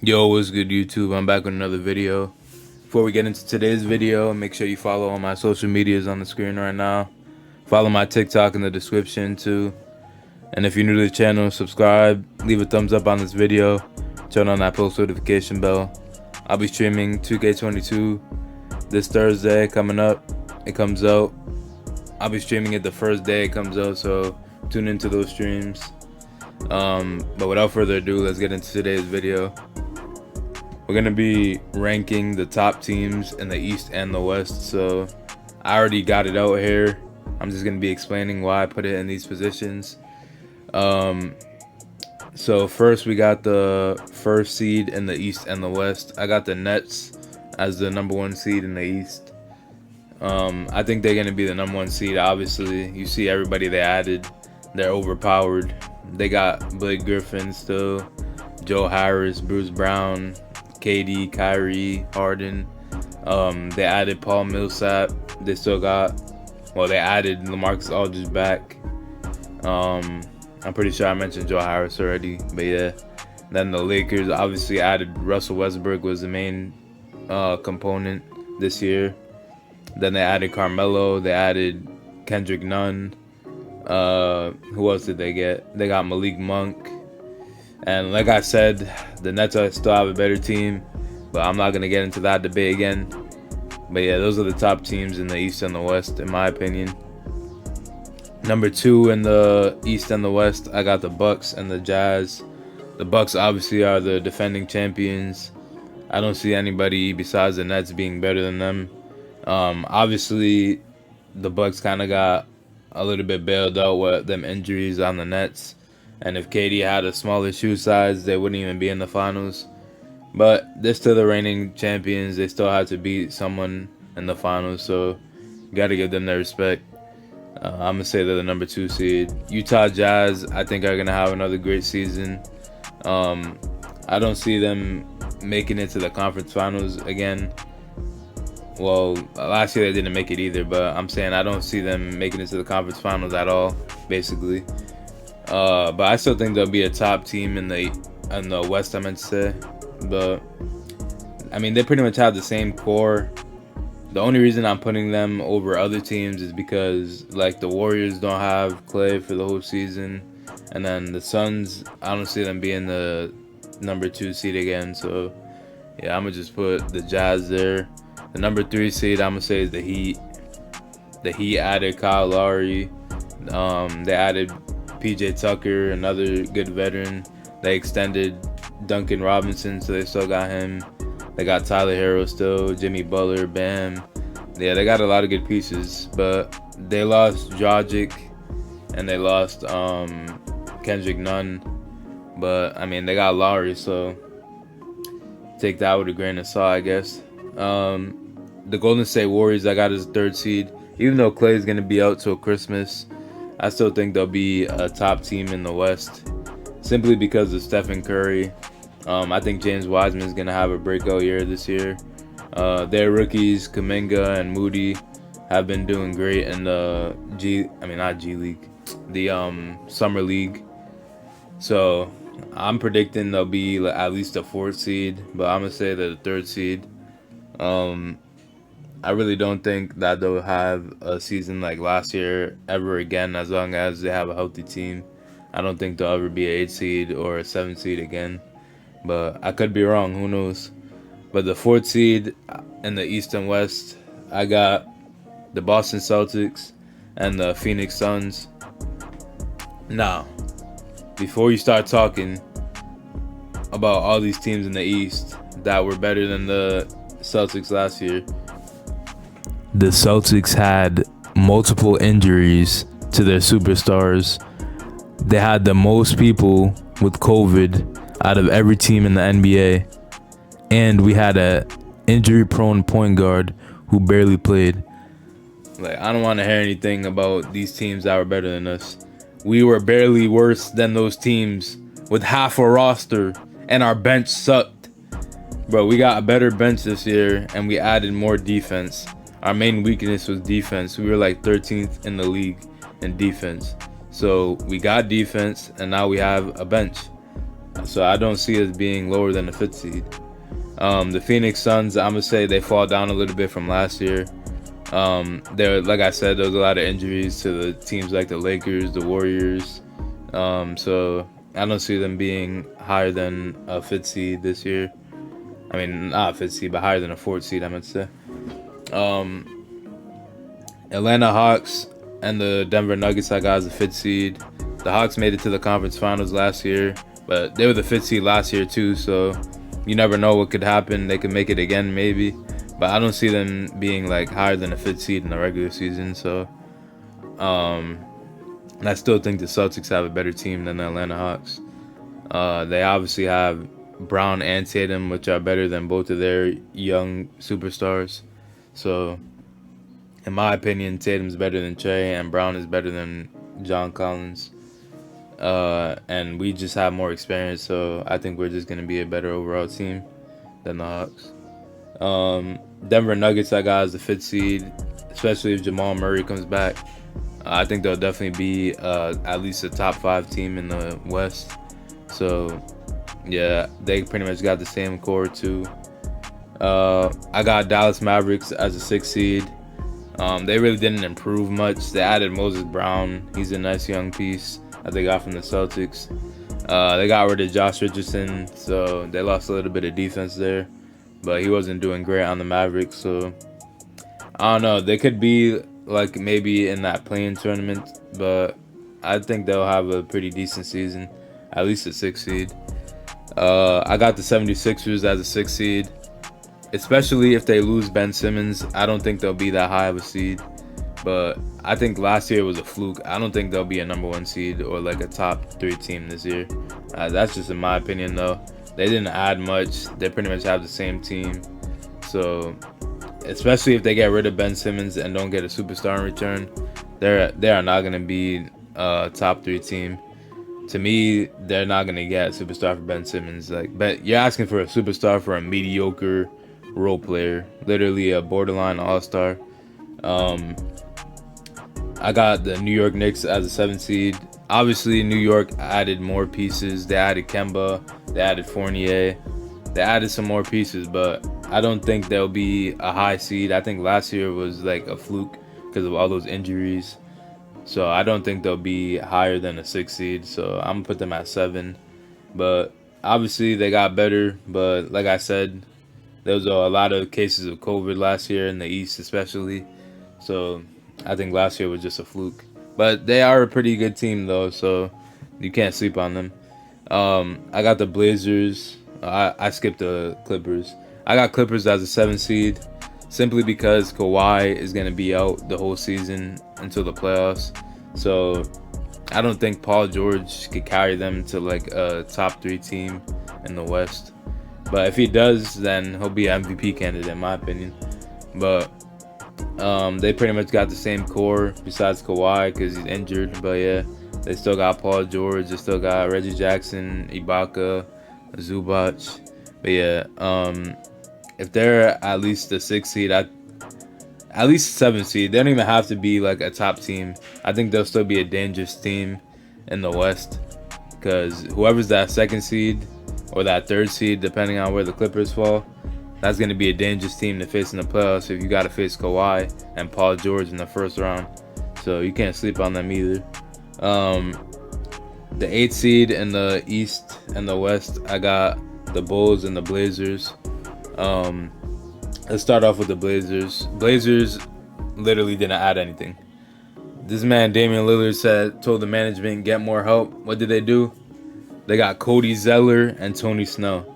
Yo, what's good, YouTube? I'm back with another video. Before we get into today's video, make sure you follow all my social medias on the screen right now. Follow my TikTok in the description too. And if you're new to the channel, subscribe, leave a thumbs up on this video, turn on that post notification bell. I'll be streaming 2K22 this Thursday coming up. It comes out. I'll be streaming it the first day it comes out, so tune into those streams. But without further ado, let's get into today's video. We're going to be ranking the top teams in the East and the West, so I already got it out here. I'm just going to be explaining why I put it in these positions. So first we got the first seed in the East and the West. I got the Nets as the number 1 seed in the East. I think they're going to be the number 1 seed, obviously. You see everybody they added. They're overpowered. They got Blake Griffin still, Joe Harris, Bruce Brown, KD, Kyrie, Harden. They added Paul Millsap. They still got, they added LaMarcus Aldridge back. I'm pretty sure I mentioned Joe Harris already, but yeah. Then the Lakers obviously added Russell Westbrook, was the main component this year. Then they added Carmelo. They added Kendrick Nunn. Who else did they get? They got Malik Monk. And like I said, the Nets still have a better team, but I'm not going to get into that debate again. But yeah, those are the top teams in the East and the West, in my opinion. Number 2 in the East and the West, I got the Bucks and the Jazz. The Bucks obviously are the defending champions. I don't see anybody besides the Nets being better than them. Obviously, the Bucks kind of got a little bit bailed out with them injuries on the Nets. And if KD had a smaller shoe size, they wouldn't even be in the finals. But they're still the reigning champions. They still have to beat someone in the finals, so you got to give them their respect. I'm going to say they're the number 2 seed. Utah Jazz, I think, are going to have another great season. I don't see them making it to the conference finals again. Well, last year they didn't make it either, but I'm saying I don't see them making it to the conference finals at all, basically. But I still think they'll be a top team in the West, I meant to say. But I mean, they pretty much have the same core. The only reason I'm putting them over other teams is because, like, the Warriors don't have Clay for the whole season, and then the Suns, I don't see them being the number 2 seed again. So yeah, I'm gonna just put the Jazz there. The number 3 seed, I'm gonna say, is the Heat. The Heat added Kyle Lowry. They added PJ Tucker, another good veteran. They extended Duncan Robinson, so they still got him. They got Tyler Herro still, Jimmy Butler, Bam. Yeah, they got a lot of good pieces, but they lost Dragic and they lost Kendrick Nunn. But I mean, they got Lowry, so take that with a grain of salt, I guess. The Golden State Warriors, I got as 3rd seed. Even though Clay is gonna be out till Christmas, I still think they'll be a top team in the West, simply because of Stephen Curry. I think James Wiseman is going to have a breakout year this year. Their rookies, Kuminga and Moody, have been doing great in the Summer League. So I'm predicting they'll be at least a 4th seed, but I'm going to say they're the 3rd seed. I really don't think that they'll have a season like last year ever again, as long as they have a healthy team. I don't think they'll ever be an 8 seed or a 7 seed again, but I could be wrong, who knows. But the 4th seed in the East and West, I got the Boston Celtics and the Phoenix Suns. Now, before you start talking about all these teams in the East that were better than the Celtics last year, the Celtics had multiple injuries to their superstars. They had the most people with COVID out of every team in the NBA. And we had a injury-prone point guard who barely played. Like, I don't want to hear anything about these teams that were better than us. We were barely worse than those teams with half a roster, and our bench sucked. Bro, we got a better bench this year, and we added more defense. Our main weakness was defense. We were like 13th in the league in defense. So we got defense, and now we have a bench. So I don't see us being lower than the fifth seed. The Phoenix Suns, I'm gonna say they fall down a little bit from last year. There, like I said, there's a lot of injuries to the teams like the Lakers, the Warriors. So I don't see them being higher than a fifth seed this year. I mean, not a fifth seed, but higher than a fourth seed, I meant to say. Um, Atlanta Hawks and the Denver Nuggets I got as a fifth seed. The Hawks made it to the conference finals last year, but they were the fifth seed last year too, so you never know what could happen. They could make it again maybe, but I don't see them being like higher than a fifth seed in the regular season. So, and I still think the Celtics have a better team than the Atlanta Hawks. They obviously have Brown and Tatum, which are better than both of their young superstars. So, in my opinion, Tatum's better than Trey, and Brown is better than John Collins. And we just have more experience, so I think we're just going to be a better overall team than the Hawks. Denver Nuggets I got as the fifth seed, especially if Jamal Murray comes back. I think they'll definitely be at least a top 5 team in the West. So, yeah, they pretty much got the same core too. I got Dallas Mavericks as a 6th seed. They really didn't improve much. They added Moses Brown. He's a nice young piece that they got from the Celtics. They got rid of Josh Richardson, so they lost a little bit of defense there. But he wasn't doing great on the Mavericks, so I don't know. They could be like maybe in that play-in tournament, but I think they'll have a pretty decent season, at least a 6th seed. I got the 76ers as a 6th seed. Especially if they lose Ben Simmons, I don't think they'll be that high of a seed. But I think last year was a fluke. I don't think they'll be a number 1 seed or like a top 3 team this year. That's just in my opinion, though. They didn't add much. They pretty much have the same team. So, especially if they get rid of Ben Simmons and don't get a superstar in return, they are not going to be a top 3 team. To me, they're not going to get a superstar for Ben Simmons. But you're asking for a superstar for a mediocre role player, literally a borderline all-star. I got the New York Knicks as a 7th seed. Obviously, New York added more pieces. They added Kemba, they added Fournier, they added some more pieces, but I don't think they'll be a high seed. I think last year was like a fluke because of all those injuries. So I don't think they'll be higher than a 6th seed. So I'm gonna put them at 7. But obviously they got better. But like I said, there was a lot of cases of COVID last year in the East, especially. So I think last year was just a fluke. But they are a pretty good team, though, so you can't sleep on them. I got the Blazers. I skipped the Clippers. I got Clippers as a 7th seed simply because Kawhi is going to be out the whole season until the playoffs. So I don't think Paul George could carry them to like a top 3 team in the West. But if he does, then he'll be an MVP candidate, in my opinion. But they pretty much got the same core besides Kawhi because he's injured. But yeah, they still got Paul George. They still got Reggie Jackson, Ibaka, Zubac. But yeah, if they're at least the 6th seed, at least 7th seed, they don't even have to be like a top team. I think they'll still be a dangerous team in the West because whoever's that 2nd seed or that 3rd seed, depending on where the Clippers fall, that's going to be a dangerous team to face in the playoffs if you got to face Kawhi and Paul George in the first round. So you can't sleep on them either. The 8th seed in the East and the West, I got the Bulls and the Blazers. Let's start off with the Blazers. Blazers literally didn't add anything. This man, Damian Lillard, told the management, get more help. What did they do? They got Cody Zeller and Tony Snell.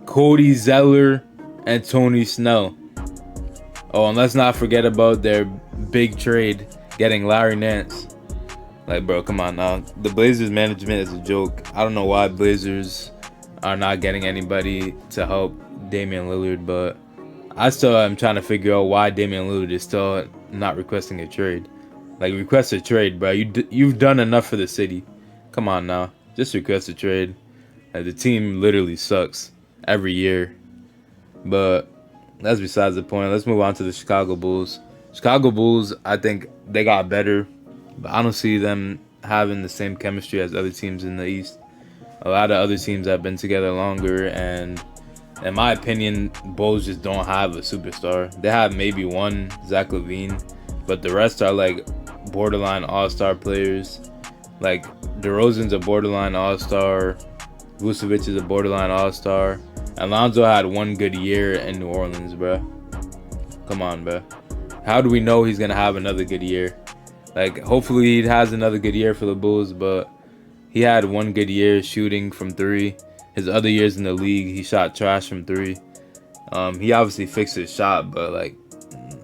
Cody Zeller and Tony Snell. Oh, and let's not forget about their big trade, getting Larry Nance. Like, bro, come on now. The Blazers management is a joke. I don't know why Blazers are not getting anybody to help Damian Lillard, but I still am trying to figure out why Damian Lillard is still not requesting a trade. Like, request a trade, bro. You've done enough for the city. Come on now. Just request a trade. Like, the team literally sucks every year. But that's besides the point. Let's move on to the Chicago Bulls. Chicago Bulls, I think they got better, but I don't see them having the same chemistry as other teams in the East. A lot of other teams have been together longer, and in my opinion, Bulls just don't have a superstar. They have maybe one, Zach LaVine, but the rest are like borderline all-star players. Like DeRozan's a borderline all-star, Vucevic is a borderline all-star. Alonzo had one good year in New Orleans, bro. Come on, bro. How do we know he's gonna have another good year? Like, hopefully he has another good year for the Bulls, but he had one good year shooting from three. His other years in the league, he shot trash from three. He obviously fixed his shot, but like,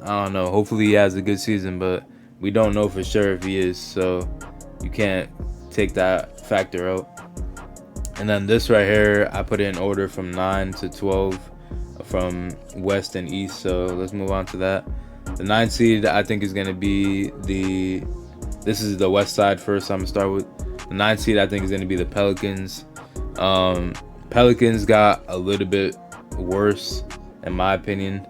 I don't know. Hopefully he has a good season, but we don't know for sure if he is. So you can't take that factor out. And then this right here, I put it in order from 9 to 12 from West and East. So let's move on to that. The 9th seed, I think, is going to be this is the West side first. I'm going to start with the 9th seed. I think is going to be the Pelicans. Pelicans got a little bit worse, in my opinion.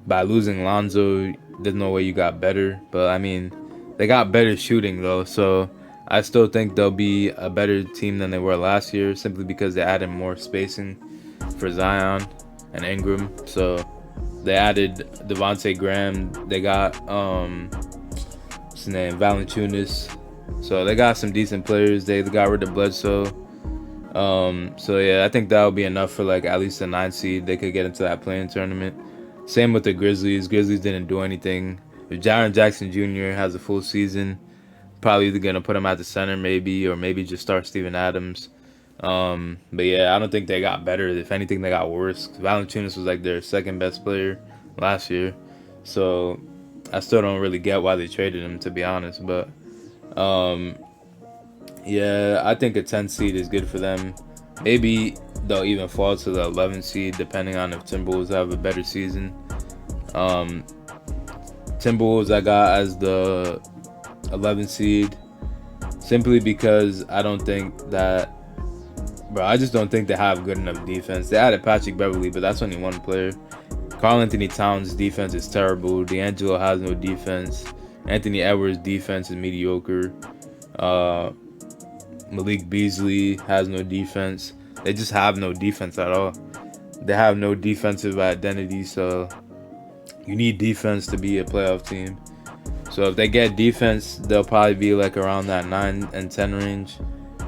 By losing Lonzo, there's no way you got better. But, I mean, they got better shooting, though. So I still think they'll be a better team than they were last year, simply because they added more spacing for Zion and Ingram. So they added Devontae Graham. They got what's his name, Valanciunas. So they got some decent players. They got rid of Bledsoe. So yeah, I think that'll be enough for like at least a 9 seed. They could get into that play-in tournament. Same with the Grizzlies. Grizzlies didn't do anything. If Jaren Jackson Jr. has a full season, probably either gonna put him at the center maybe, or maybe just start Steven Adams. But yeah, I don't think they got better. If anything, they got worse. Valanciunas was like their second best player last year, so I still don't really get why they traded him, to be honest. But yeah, I think a 10 seed is good for them. Maybe they'll even fall to the 11 seed depending on if Timberwolves have a better season. Timberwolves I got as the 11 seed simply because I just don't think they have good enough defense. They added Patrick Beverley, but that's only one player. Karl Anthony Towns' defense is terrible. D'Angelo has no defense. Anthony Edwards' defense is mediocre. Malik Beasley has no defense. They just have no defense at all. They have no defensive identity, so you need defense to be a playoff team. So if they get defense, they'll probably be like around that 9 and 10 range.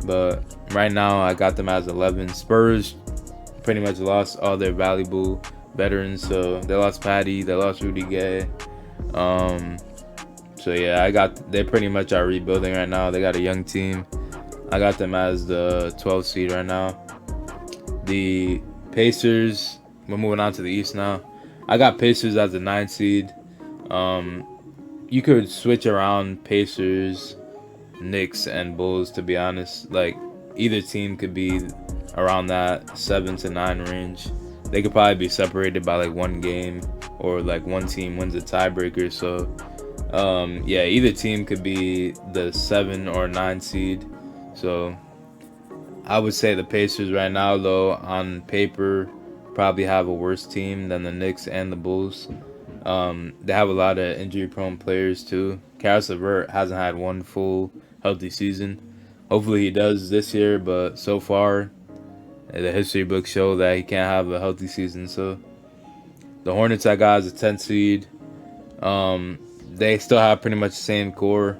But right now, I got them as 11. Spurs pretty much lost all their valuable veterans. So they lost Patty, they lost Rudy Gay. So yeah, they pretty much are rebuilding right now. They got a young team. I got them as the 12th seed right now. The Pacers, we're moving on to the East now. I got Pacers as the 9th seed. You could switch around Pacers, Knicks, and Bulls, to be honest. Like, either team could be around that 7 to 9 range. They could probably be separated by like one game, or like one team wins a tiebreaker. So yeah, either team could be the 7 or 9 seed. So I would say the Pacers right now, though, on paper, probably have a worse team than the Knicks and the Bulls. They have a lot of injury-prone players too. Karis LeVert hasn't had one full healthy season. Hopefully he does this year, but so far, the history books show that he can't have a healthy season. So the Hornets I got as a 10th seed. They still have pretty much the same core.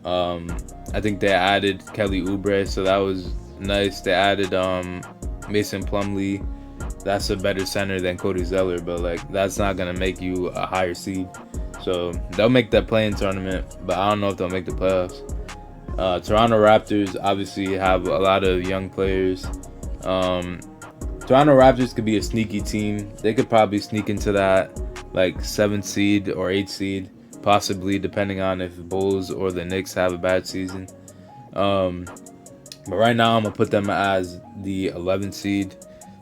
I think they added Kelly Oubre, so that was nice. They added Mason Plumlee. That's a better center than Cody Zeller, but like that's not gonna make you a higher seed. So they'll make that play-in tournament, but I don't know if they'll make the playoffs. Toronto Raptors obviously have a lot of young players. Toronto Raptors could be a sneaky team. They could probably sneak into that like 7th seed or 8th seed, possibly, depending on if Bulls or the Knicks have a bad season. But right now I'm gonna put them as the 11th seed,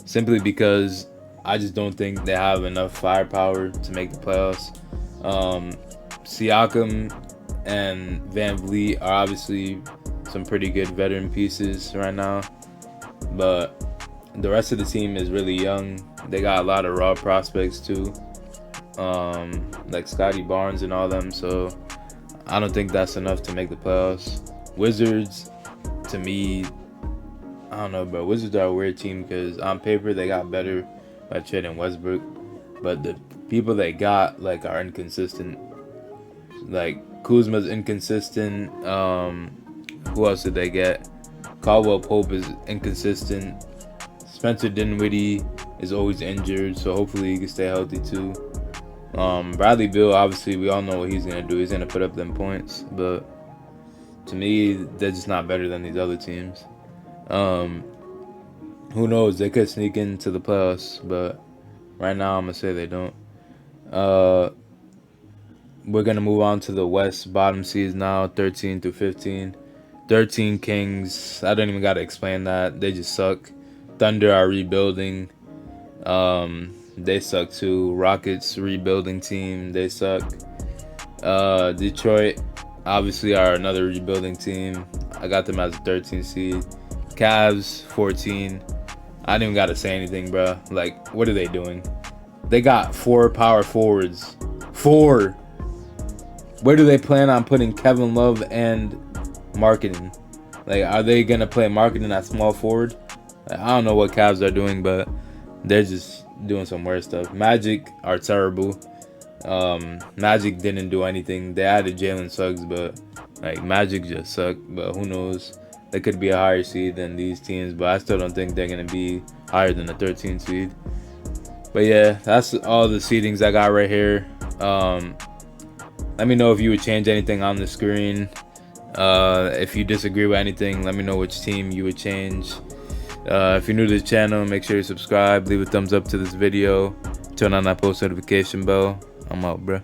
simply because I just don't think they have enough firepower to make the playoffs. Siakam and Van Vliet are obviously some pretty good veteran pieces right now, but the rest of the team is really young. They got a lot of raw prospects too, like Scotty Barnes and all them, so I don't think that's enough to make the playoffs. Wizards, to me, I don't know, bro. Wizards are a weird team because on paper they got better by trading Westbrook, but the people they got like are inconsistent. Like Kuzma's inconsistent. Who else did they get? Caldwell Pope is inconsistent. Spencer Dinwiddie is always injured, so hopefully he can stay healthy too. Bradley Beal, obviously we all know what he's gonna do. He's gonna put up them points, but to me, they're just not better than these other teams. Who knows? They could sneak into the playoffs, but right now I'm gonna say they don't. We're gonna move on to the West bottom seeds now, 13 through 15. 13 Kings. I don't even gotta explain that. They just suck. Thunder are rebuilding. They suck too. Rockets rebuilding team. They suck. Detroit obviously are another rebuilding team. I got them as a 13 seed. Cavs 14. I didn't even gotta say anything, bro. Like, what are they doing? They got 4 power forwards. 4. Where do they plan on putting Kevin Love and marketing? Like, are they gonna play marketing at small forward? Like, I don't know what Cavs are doing, but they're just doing some weird stuff. Magic are terrible. Magic didn't do anything. They added Jalen Suggs, but like Magic just suck. But who knows? They could be a higher seed than these teams, but I still don't think they're gonna be higher than the 13 seed. But yeah, that's all the seedings I got right here. Let me know if you would change anything on the screen. If you disagree with anything, let me know which team you would change. If you're new to the channel, make sure you subscribe, leave a thumbs up to this video, turn on that post notification bell. I'm out, bruh.